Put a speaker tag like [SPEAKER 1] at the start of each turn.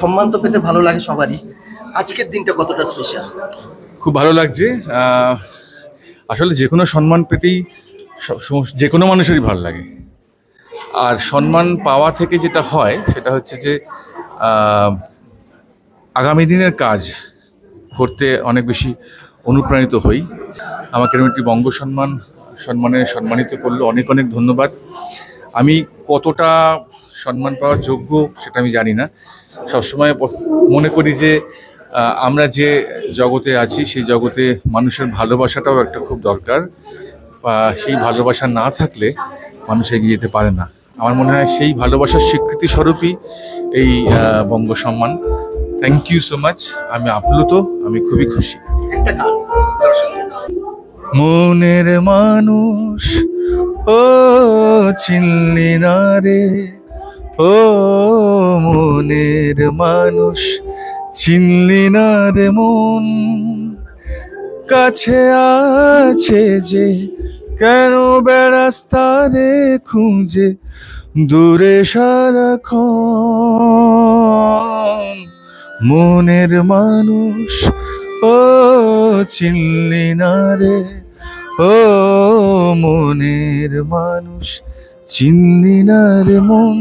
[SPEAKER 1] সম্মান তো পেতে ভালো লাগে সবারই, আজকের দিনটা কতটা স্পেশাল?
[SPEAKER 2] খুব ভালো লাগছে। আসলে যে কোনো সম্মান পেতেই যে কোনো মানুষেরই ভালো লাগে। আর সম্মান পাওয়া থেকে যেটা হয় সেটা হচ্ছে যে আগামী দিনের কাজ করতে অনেক বেশি অনুপ্রাণিত হই। আমাকে এরকম একটি বঙ্গ সম্মানিত করলো, অনেক অনেক ধন্যবাদ। আমি কতটা সম্মান পাওয়ার যোগ্য সেটা আমি জানি না। সবসময় মনে করি যে আমরা যে জগতে আছি সেই জগতে মানুষের ভালোবাসাটাও একটা খুব দরকার, বা সেই ভালোবাসা না থাকলে মানুষ এগিয়ে যেতে পারে না। আমার মনে হয় সেই ভালোবাসার স্বীকৃতি স্বরূপই এই বঙ্গ সম্মান। Thank you so much. আমি আপ্লুত, আমি খুবই খুশি।
[SPEAKER 1] একটা গান
[SPEAKER 2] মনের মানুষ ও চিনলি না রে, ও মনের মানুষ চিনলি না রে মন, কাছে আছে যে কেন বেড়াস তারে খুঁজে দূরে সারাক্ষণ। মনের মানুষ ও চিনলি না রে, ও মনের মানুষ চিনলি না রে মন।